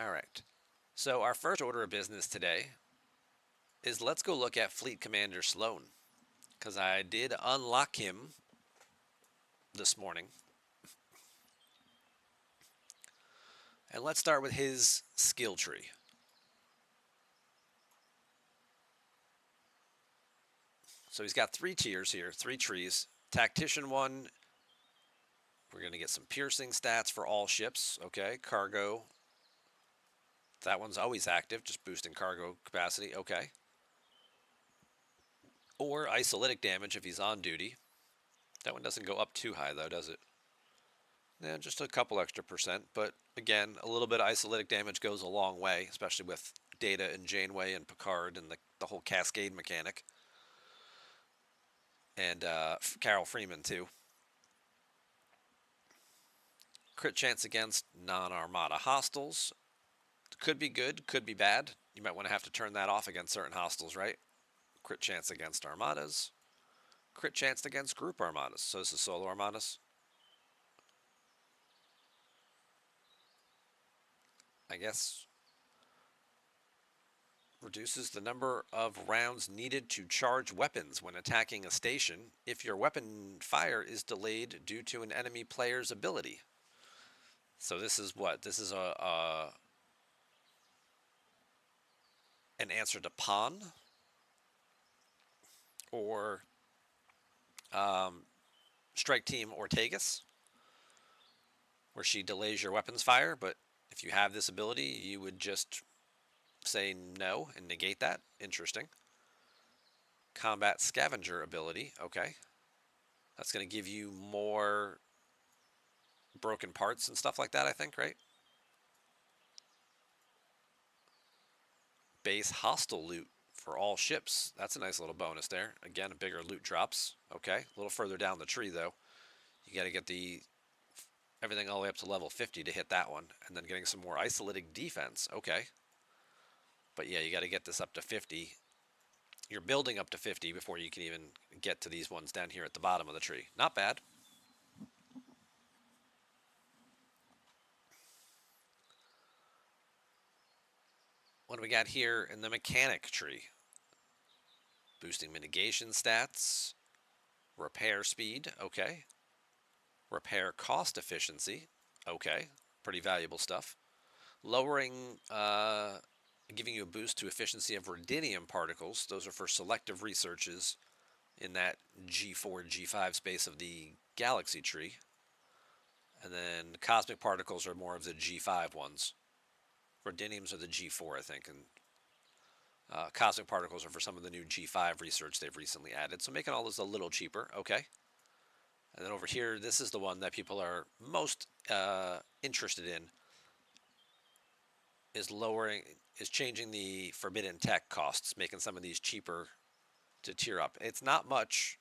All right. So our first order of business today is let's go look at Fleet Commander Sloan because I did unlock him this morning. And let's start with his skill tree. So he's got 3 tiers here, 3 trees. Tactician 1, we're going to get some piercing stats for all ships. Okay. Cargo, that one's always active, just boosting cargo capacity. Okay. Or isolytic damage if he's on duty. That one doesn't go up too high, though, does it? Yeah, just a couple extra percent. But again, a little bit of isolytic damage goes a long way, especially with Data and Janeway and Picard and the whole cascade mechanic. And Carol Freeman, too. Crit chance against non-Armada hostiles. Could be good, could be bad. You might want to have to turn that off against certain hostiles, right? Crit chance against Armadas. Crit chance against group Armadas. So this is solo Armadas. I guess reduces the number of rounds needed to charge weapons when attacking a station if your weapon fire is delayed due to an enemy player's ability. So this is what? This is an answer to Pawn or Strike Team Ortegas, where she delays your weapons fire, but if you have this ability, you would just say no and negate that. Interesting. Combat Scavenger ability. Okay. That's going to give you more broken parts and stuff like that, I think, right? Base hostile loot for all ships. That's a nice little bonus there. Again, bigger loot drops. Okay. A little further down the tree, though. You got to get everything all the way up to level 50 to hit that one. And then getting some more isolytic defense. Okay. But yeah, you got to get this up to 50. You're building up to 50 before you can even get to these ones down here at the bottom of the tree. Not bad. What do we got here in the mechanic tree? Boosting mitigation stats, repair speed, okay. Repair cost efficiency, okay. Pretty valuable stuff. Lowering, giving you a boost to efficiency of rudidium particles. Those are for selective researches in that G4, G5 space of the galaxy tree. And then cosmic particles are more of the G5 ones. Rudidiums are the G4, I think, and cosmic particles are for some of the new G5 research they've recently added. So making all this a little cheaper, okay. And then over here, this is the one that people are most interested in, is changing the forbidden tech costs, making some of these cheaper to tier up. It's not much.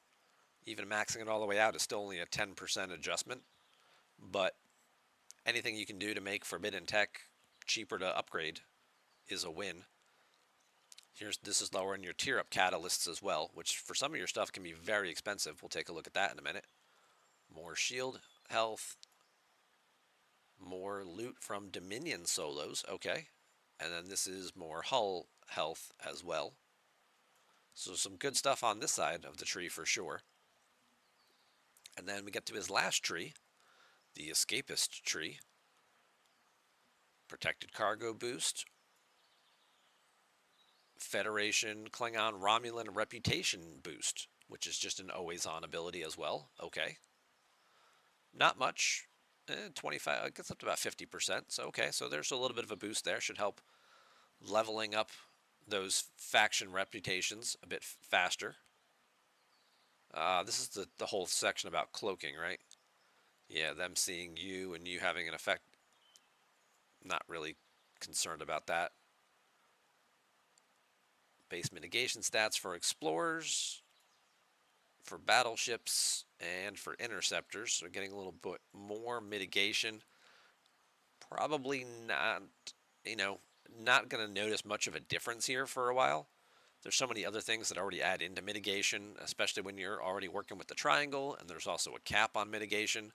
Even maxing it all the way out is still only a 10% adjustment. But anything you can do to make forbidden tech cheaper to upgrade is a win. This is lowering your tier up catalysts as well, which for some of your stuff can be very expensive. We'll take a look at that in a minute. More shield health, more loot from Dominion solos, okay. And then this is more hull health as well. So some good stuff on this side of the tree for sure. And then we get to his last tree, the Escapist tree. Protected cargo boost. Federation Klingon Romulan reputation boost, which is just an always on ability as well. Okay. Not much. 25, it gets up to about 50%. So, okay, so there's a little bit of a boost there. Should help leveling up those faction reputations a bit faster. This is the whole section about cloaking, right? Yeah, them seeing you and you having an effect. Not really concerned about that. Base mitigation stats for explorers, for battleships, and for interceptors. So getting a little bit more mitigation. Probably not, not going to notice much of a difference here for a while. There's so many other things that already add into mitigation, especially when you're already working with the triangle, and there's also a cap on mitigation.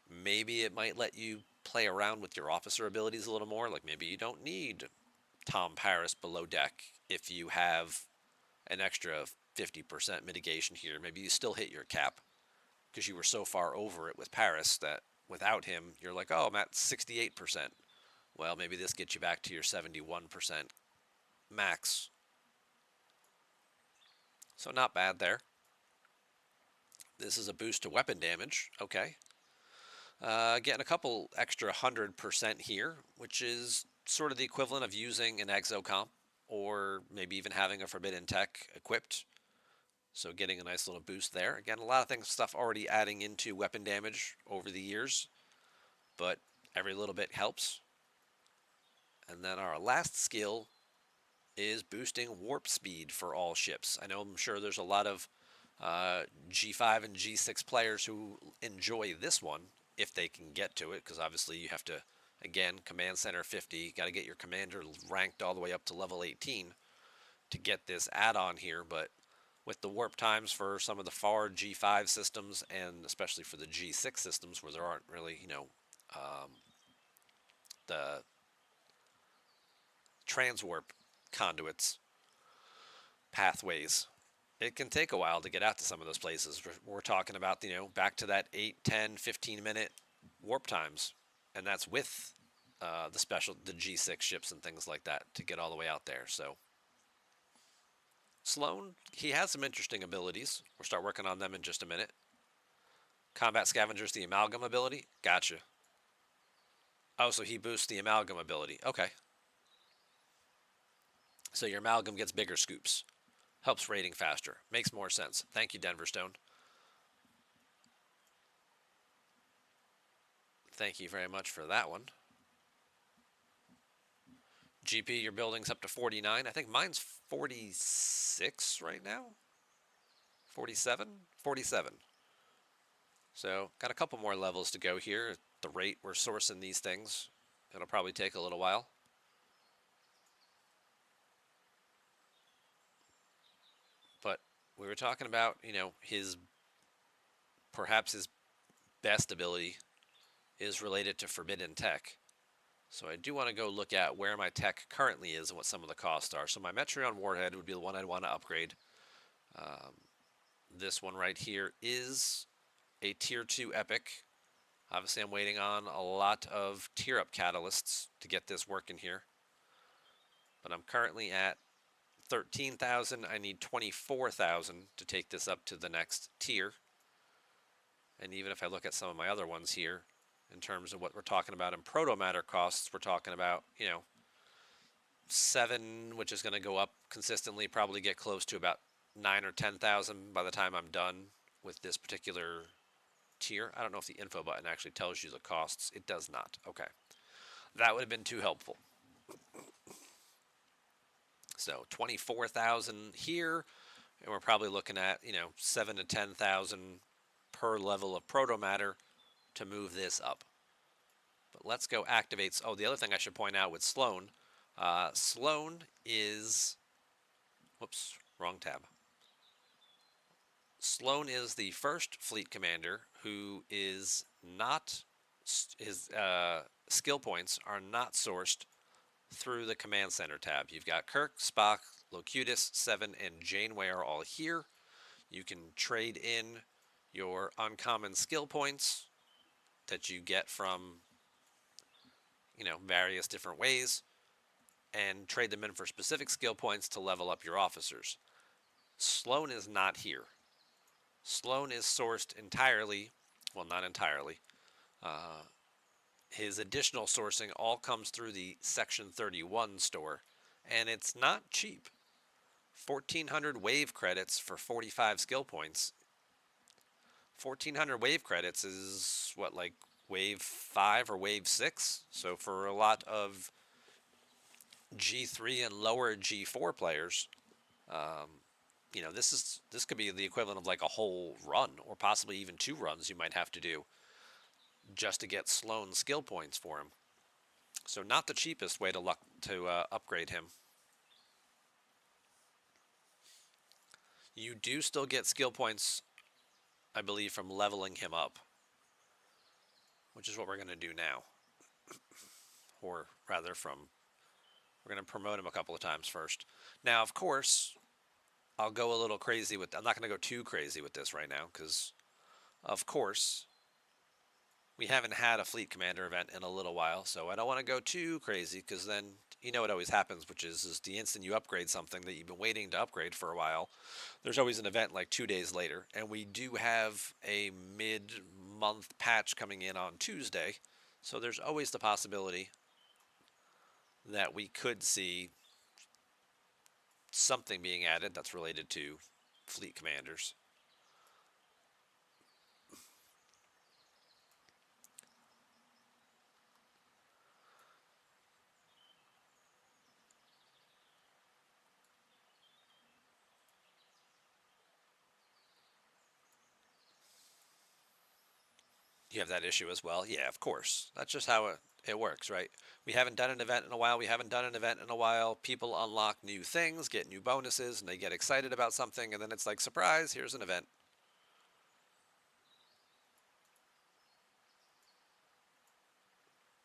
Maybe it might let you play around with your officer abilities a little more. Like maybe you don't need Tom Paris below deck if you have an extra 50% mitigation here. Maybe you still hit your cap because you were so far over it with Paris that without him, you're like, oh, I'm at 68%. Well, maybe this gets you back to your 71% max. So not bad there. This is a boost to weapon damage. Okay. Getting a couple extra 100% here, which is sort of the equivalent of using an exo comp or maybe even having a forbidden tech equipped. So getting a nice little boost there. Again, a lot of stuff already adding into weapon damage over the years, but every little bit helps. And then our last skill is boosting warp speed for all ships. I'm sure there's a lot of G5 and G6 players who enjoy this one if they can get to it, because obviously you have to, again, command center 50, got to get your commander ranked all the way up to level 18 to get this add-on here. But with the warp times for some of the far G5 systems, and especially for the G6 systems where there aren't really, the transwarp conduits, pathways, it can take a while to get out to some of those places. We're talking about, back to that 8, 10, 15-minute warp times, and that's with the G6 ships and things like that to get all the way out there. So Sloan, he has some interesting abilities. We'll start working on them in just a minute. Combat Scavenger's the Amalgam ability. Gotcha. Oh, so he boosts the Amalgam ability. Okay. So your Amalgam gets bigger scoops. Helps rating faster. Makes more sense. Thank you, Denver Stone. Thank you very much for that one. GP, your building's up to 49. I think mine's 46 right now. 47? 47. So got a couple more levels to go here. At the rate we're sourcing these things, it'll probably take a little while. But we were talking about, perhaps his best ability is related to forbidden tech. So I do want to go look at where my tech currently is and what some of the costs are. So my Metreon Warhead would be the one I'd want to upgrade. This one right here is a Tier 2 Epic. Obviously I'm waiting on a lot of tier up catalysts to get this working here. But I'm currently at 13,000. I need 24,000 to take this up to the next tier. And even if I look at some of my other ones here, in terms of what we're talking about in proto-matter costs, we're talking about, 7, which is going to go up consistently, probably get close to about 9 or 10,000 by the time I'm done with this particular tier. I don't know if the info button actually tells you the costs. It does not. Okay. That would have been too helpful. So 24,000 here, and we're probably looking at, 7 to 10,000 per level of proto-matter to move this up. But let's go activate. Oh, the other thing I should point out with Sloan, Sloan is, whoops, wrong tab. Sloan is the first fleet commander who is not, his skill points are not sourced through the command center tab. You've got Kirk, Spock, Locutus, Seven, and Janeway are all here. You can trade in your uncommon skill points that you get from, various different ways, and trade them in for specific skill points to level up your officers. Sloan is not here. Sloan is sourced entirely, well, not entirely. His additional sourcing all comes through the Section 31 store, and it's not cheap. 1,400 wave credits for 45 skill points. 1,400 wave credits is what, like wave 5 or wave 6? So for a lot of G3 and lower G4 players, this could be the equivalent of like a whole run, or possibly even 2 runs you might have to do just to get Sloan skill points for him. So not the cheapest way to upgrade him. You do still get skill points, I believe, from leveling him up, which is what we're going to do now. or rather from, we're going to promote him a couple of times first. Now, of course, I'll go a little crazy with, I'm not going to go too crazy with this right now because, of course, we haven't had a fleet commander event in a little while, so I don't want to go too crazy because then you know what always happens, which is the instant you upgrade something that you've been waiting to upgrade for a while, there's always an event like 2 days later, and we do have a mid-month patch coming in on Tuesday, so there's always the possibility that we could see something being added that's related to fleet commanders. You have that issue as well? Yeah, of course. That's just how it works, right? We haven't done an event in a while. We haven't done an event in a while. People unlock new things, get new bonuses, and they get excited about something, and then it's like, surprise, here's an event.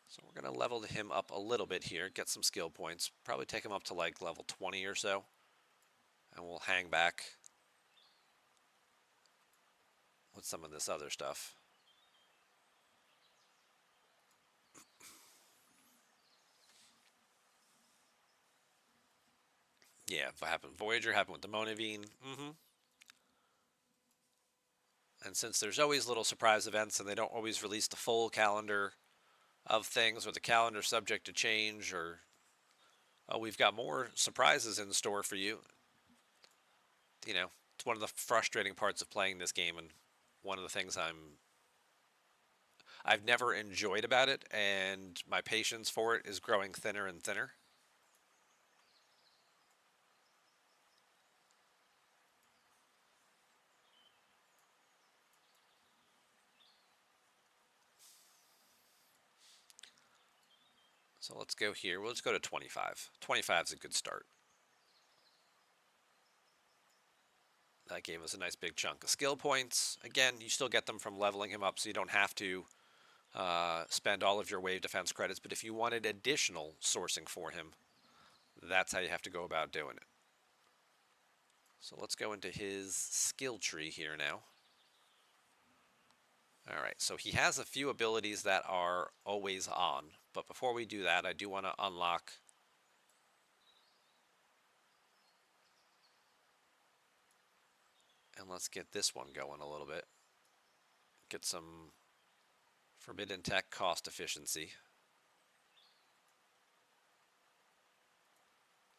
So we're going to level him up a little bit here, get some skill points, probably take him up to like level 20 or so, and we'll hang back with some of this other stuff. Yeah, what happened Voyager, happened with the Monavine. And since there's always little surprise events and they don't always release the full calendar of things, or the calendar subject to change, or we've got more surprises in store for you. You know, it's one of the frustrating parts of playing this game, and one of the things I've never enjoyed about it, and my patience for it is growing thinner and thinner. So let's go here. Let's go to 25. 25 is a good start. That gave us a nice big chunk of skill points. Again, you still get them from leveling him up, so you don't have to spend all of your wave defense credits. But if you wanted additional sourcing for him, that's how you have to go about doing it. So let's go into his skill tree here now. All right, so he has a few abilities that are always on. But before we do that, I do want to unlock and let's get this one going a little bit. Get some forbidden tech cost efficiency.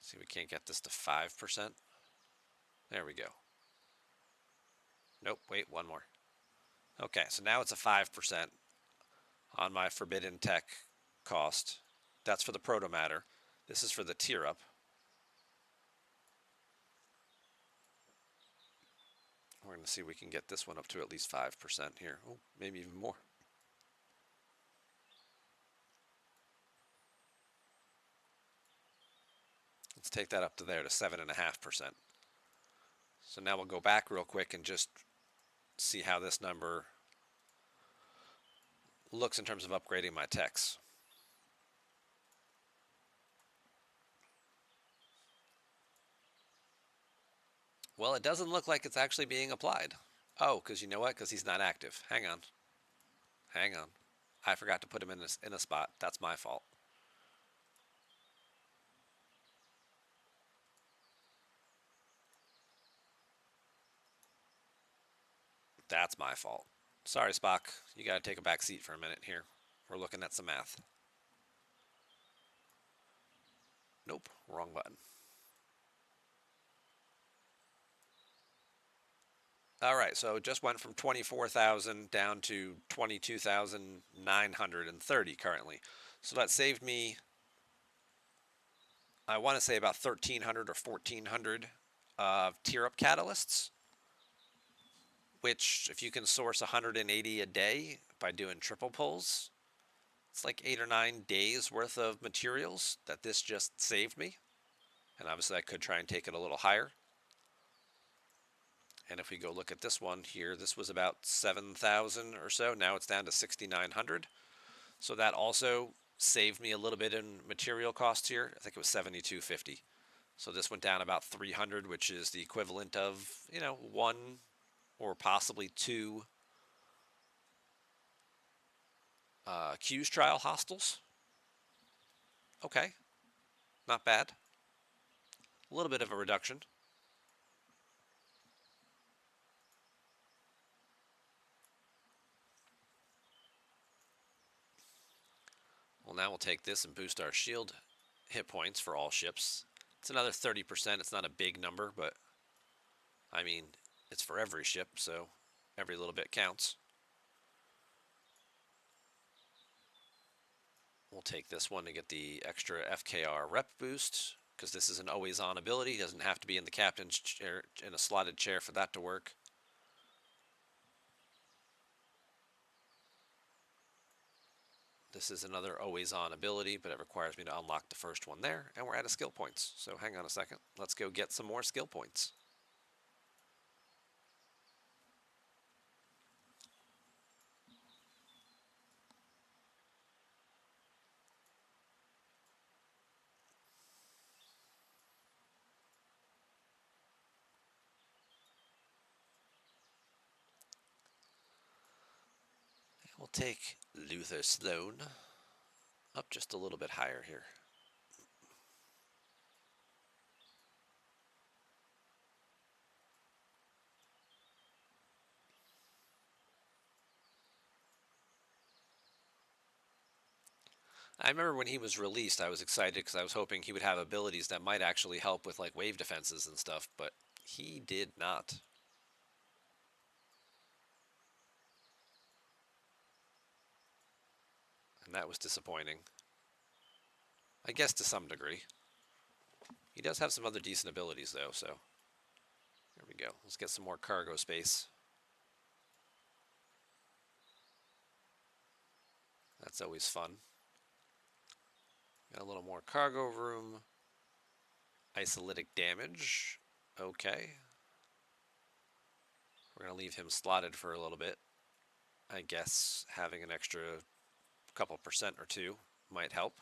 See, we can't get this to 5%. There we go. Nope, wait, one more. Okay, so now it's a 5% on my forbidden tech cost. That's for the proto matter. This is for the tier up. We're going to see if we can get this one up to at least 5% here. Oh, maybe even more. Let's take that up to there to 7.5%. So now we'll go back real quick and just see how this number looks in terms of upgrading my techs. Well, it doesn't look like it's actually being applied. Oh, because you know what? Because he's not active. Hang on. Hang on. I forgot to put him in a spot. That's my fault. That's my fault. Sorry, Spock. You got to take a back seat for a minute here. We're looking at some math. Nope, wrong button. All right, so it just went from 24,000 down to 22,930 currently. So that saved me, I want to say about 1,300 or 1,400 tier up catalysts, which if you can source 180 a day by doing triple pulls, it's like 8 or 9 days worth of materials that this just saved me. And obviously I could try and take it a little higher. And if we go look at this one here, this was about 7,000 or so. Now it's down to 6,900. So that also saved me a little bit in material costs here. I think it was 72.50. So this went down about 300, which is the equivalent of, one or possibly two Q's trial hostels. Okay, not bad. A little bit of a reduction. Well, now we'll take this and boost our shield hit points for all ships. It's another 30%. It's not a big number, but I mean, it's for every ship, so every little bit counts. We'll take this one to get the extra FKR rep boost, because this is an always on ability. It doesn't have to be in the captain's chair, in a slotted chair for that to work. This is another always on ability, but it requires me to unlock the first one there, and we're out of skill points. So hang on a second. Let's go get some more skill points. We'll take Luther Sloan up just a little bit higher here. I remember when he was released, I was excited because I was hoping he would have abilities that might actually help with like wave defenses and stuff, but he did not. And that was disappointing. I guess to some degree. He does have some other decent abilities though, so there we go. Let's get some more cargo space. That's always fun. Got a little more cargo room. Isolytic damage. Okay. We're going to leave him slotted for a little bit. I guess having an extra couple percent or two might help.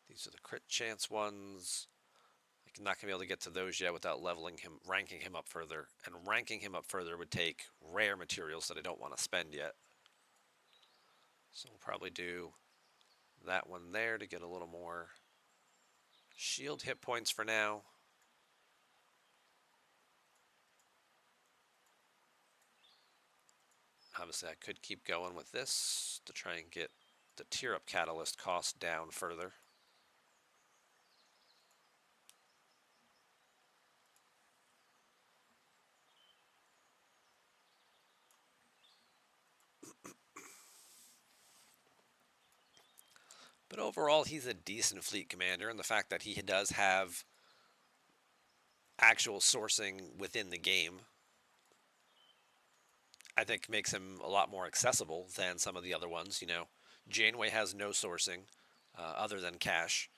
These are the crit chance ones. I'm not going to be able to get to those yet without leveling him, ranking him up further. And ranking him up further would take rare materials that I don't want to spend yet. So we'll probably do that one there to get a little more shield hit points for now. Obviously, I could keep going with this to try and get the tier up catalyst cost down further. But overall, he's a decent fleet commander, and the fact that he does have actual sourcing within the game, I think makes him a lot more accessible than some of the other ones. Janeway has no sourcing other than cash.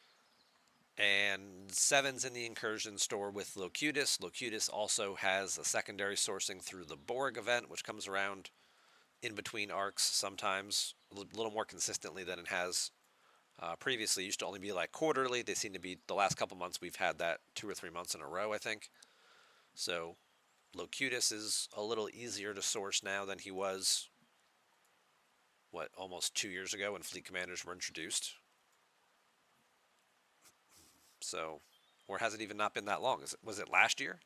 And Seven's in the incursion store with Locutus. Locutus also has a secondary sourcing through the Borg event, which comes around in between arcs sometimes, a little more consistently than it has previously. It used to only be like quarterly. They seem to be, the last couple months, we've had that 2 or 3 months in a row, I think. So Locutus is a little easier to source now than he was, almost 2 years ago when Fleet Commanders were introduced. So, or has it even not been that long? Was it last year?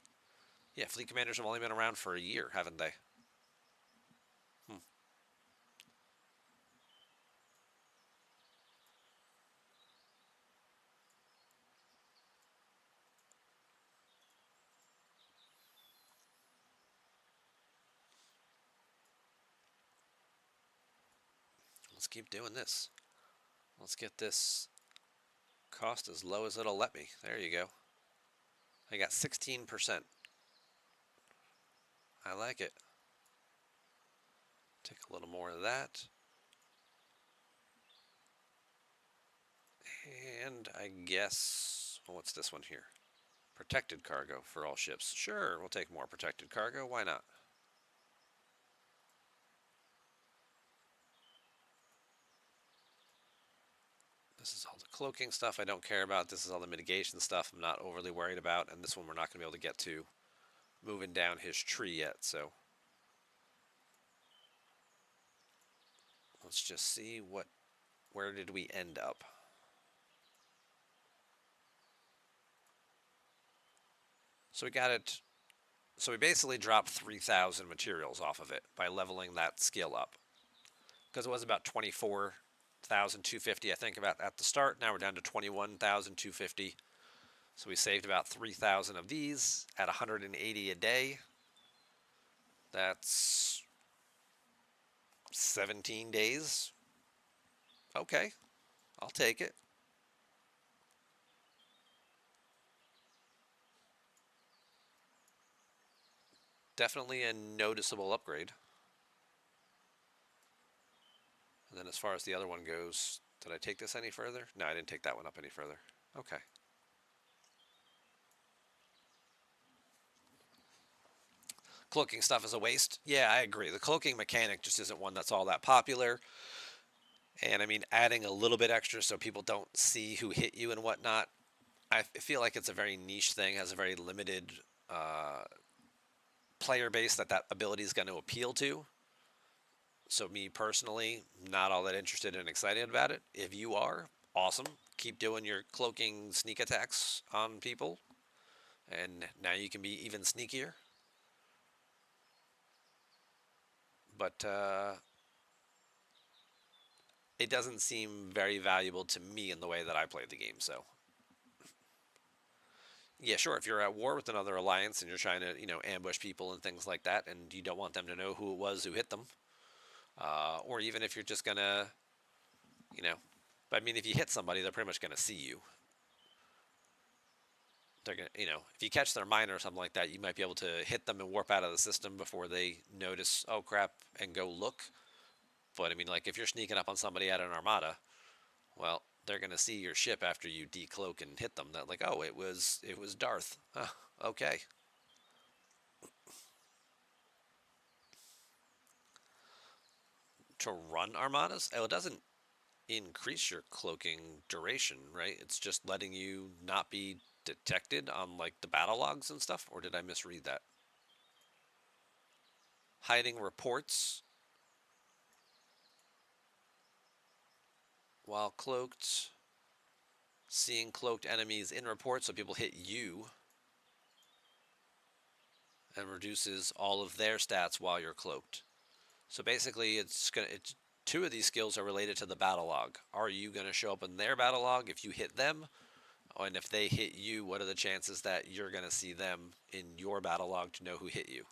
Yeah, Fleet Commanders have only been around for a year, haven't they? Let's keep doing this. Let's get this cost as low as it'll let me. There you go. I got 16%. I like it. Take a little more of that. And I guess, what's this one here? Protected cargo for all ships. Sure, we'll take more protected cargo. Why not? This is all the cloaking stuff I don't care about. This is all the mitigation stuff I'm not overly worried about. And this one we're not going to be able to get to moving down his tree yet. So let's just see where did we end up? So we got it. So we basically dropped 3,000 materials off of it by leveling that skill up. Because it was about 24,250, I think, about at the start. Now we're down to 21,250. So we saved about 3,000 of these at 180 a day. That's 17 days. Okay, I'll take it. Definitely a noticeable upgrade. And then as far as the other one goes, did I take this any further? No, I didn't take that one up any further. Okay. Cloaking stuff is a waste. Yeah, I agree. The cloaking mechanic just isn't one that's all that popular. And I mean, adding a little bit extra so people don't see who hit you and whatnot, I feel like it's a very niche thing, has a very limited uh, player base that ability is going to appeal to. So me personally, not all that interested and excited about it. If you are, awesome. Keep doing your cloaking sneak attacks on people. And now you can be even sneakier. But it doesn't seem very valuable to me in the way that I play the game. So yeah, sure. If you're at war with another alliance and you're trying to, ambush people and things like that, and you don't want them to know who it was who hit them, or even if you're just gonna, you know, but I mean, if you hit somebody, they're pretty much gonna see you. They're gonna, if you catch their mine or something like that, you might be able to hit them and warp out of the system before they notice, oh crap, and go look. But I mean, like if you're sneaking up on somebody at an armada, well, they're gonna see your ship after you decloak and hit them. That like, oh, it was Darth. Huh, okay. To run armadas, oh, it doesn't increase your cloaking duration, right? It's just letting you not be detected on like the battle logs and stuff. Or did I misread that? Hiding reports while cloaked. Seeing cloaked enemies in reports, so people hit you, and reduces all of their stats while you're cloaked. So basically, it's two of these skills are related to the battle log. Are you going to show up in their battle log if you hit them? And if they hit you, what are the chances that you're going to see them in your battle log to know who hit you?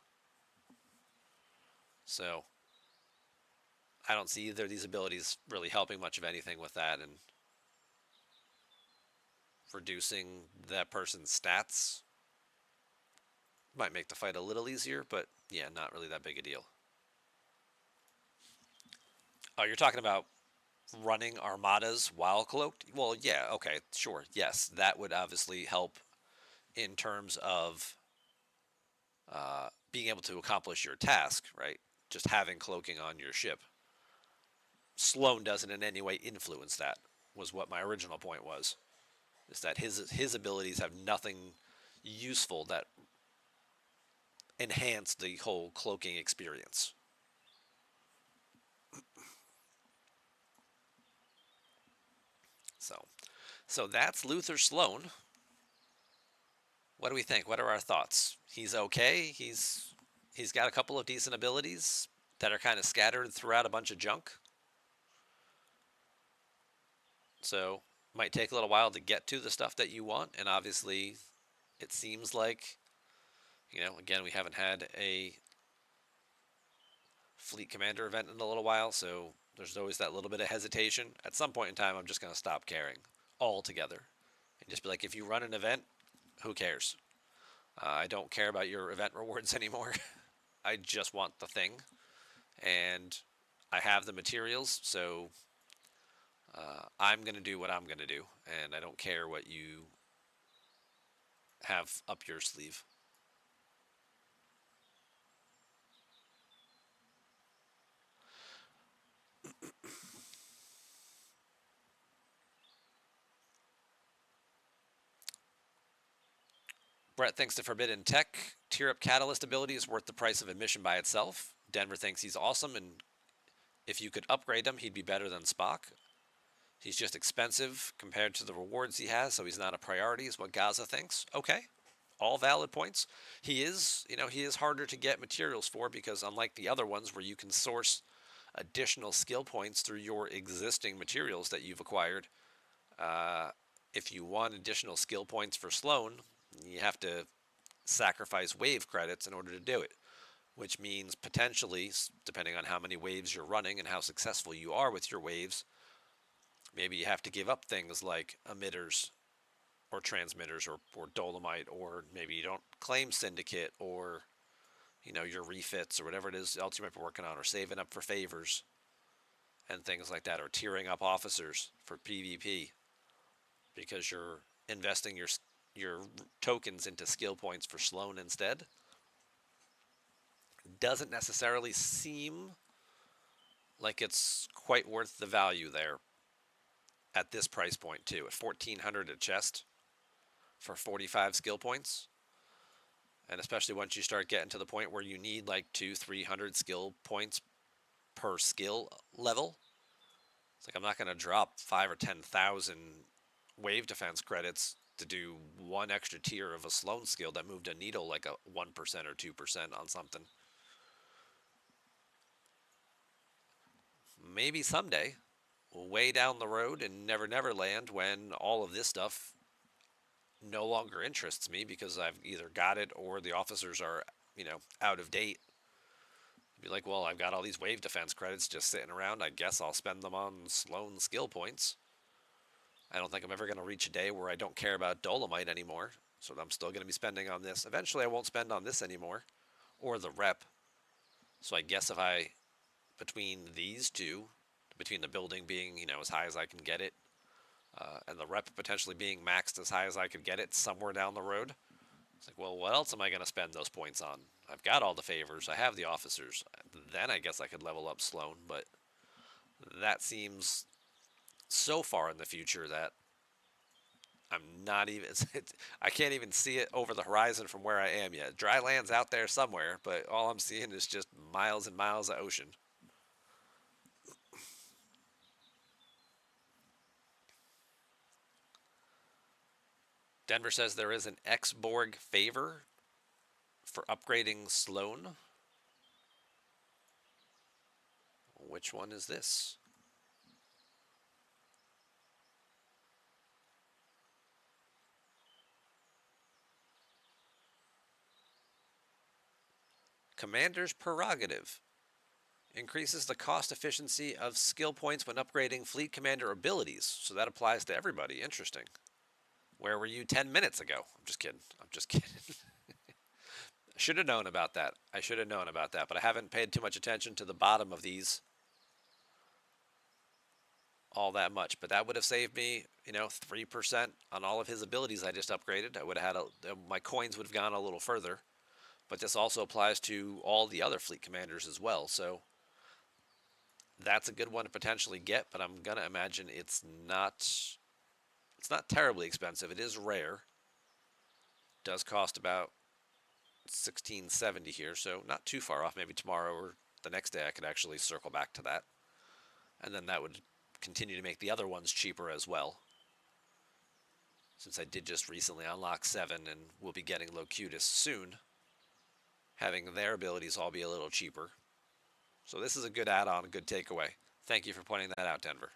So I don't see either of these abilities really helping much of anything with that, and reducing that person's stats might make the fight a little easier, but yeah, not really that big a deal. Oh, you're talking about running armadas while cloaked? Well, yeah, okay, sure, yes, that would obviously help in terms of being able to accomplish your task, right? Just having cloaking on your ship. Sloan doesn't in any way influence that, was what my original point was. Is that his abilities have nothing useful that enhance the whole cloaking experience. So, so that's Luther Sloan. What do we think? What are our thoughts? He's okay. He's got a couple of decent abilities that are kind of scattered throughout a bunch of junk. So might take a little while to get to the stuff that you want, and obviously, it seems like, again, we haven't had a fleet commander event in a little while, so there's always that little bit of hesitation. At some point in time, I'm just going to stop caring altogether and just be like, if you run an event, who cares? I don't care about your event rewards anymore. I just want the thing, and I have the materials, so I'm going to do what I'm going to do, and I don't care what you have up your sleeve. Brett thinks the Forbidden Tech tier up catalyst ability is worth the price of admission by itself. Denver thinks he's awesome, and if you could upgrade him, he'd be better than Spock. He's just expensive compared to the rewards he has, so he's not a priority, is what Gaza thinks. Okay, all valid points. He is harder to get materials for because unlike the other ones where you can source additional skill points through your existing materials that you've acquired, uh, if you want additional skill points for Sloan, you have to sacrifice wave credits in order to do it, which means potentially, depending on how many waves you're running and how successful you are with your waves, maybe you have to give up things like emitters or transmitters or dolomite, or maybe you don't claim syndicate, or your refits or whatever it is else you might be working on, or saving up for favors and things like that, or tiering up officers for PvP because you're investing your tokens into skill points for Sloan instead. Doesn't necessarily seem like it's quite worth the value there at this price point too. At 1,400 a chest for 45 skill points, and especially once you start getting to the point where you need like 200-300 skill points per skill level, it's like I'm not going to drop 5 or 10,000 wave defense credits to do one extra tier of a Sloan skill that moved a needle like a 1% or 2% on something. Maybe someday, way down the road in Never Never Land, when all of this stuff no longer interests me because I've either got it or the officers are, out of date. Be like, well, I've got all these wave defense credits just sitting around. I guess I'll spend them on Sloan skill points. I don't think I'm ever going to reach a day where I don't care about Dolomite anymore. So I'm still going to be spending on this. Eventually, I won't spend on this anymore, or the rep. So I guess if I, between these two, between the building being, as high as I can get it, and the rep potentially being maxed as high as I could get it somewhere down the road, it's like, well, what else am I going to spend those points on? I've got all the favors. I have the officers. Then I guess I could level up Sloan, but that seems so far in the future that I'm not even. I can't even see it over the horizon from where I am yet. Dry land's out there somewhere, but all I'm seeing is just miles and miles of ocean. Denver says there is an X-Borg favor for upgrading Sloan. Which one is this? Commander's Prerogative. Increases the cost efficiency of skill points when upgrading fleet commander abilities. So that applies to everybody. Interesting. Where were you 10 minutes ago? I'm just kidding. I'm just kidding. I should have known about that. I should have known about that, but I haven't paid too much attention to the bottom of these all that much. But that would have saved me, 3% on all of his abilities I just upgraded. I would have had my coins would have gone a little further. But this also applies to all the other fleet commanders as well. So that's a good one to potentially get, but I'm gonna imagine it's not terribly expensive. It is rare. It does cost about 1670 here, so not too far off. Maybe tomorrow or the next day I could actually circle back to that. And then that would continue to make the other ones cheaper as well. Since I did just recently unlock 7 and will be getting Locutus soon, having their abilities all be a little cheaper. So this is a good add-on, a good takeaway. Thank you for pointing that out, Denver.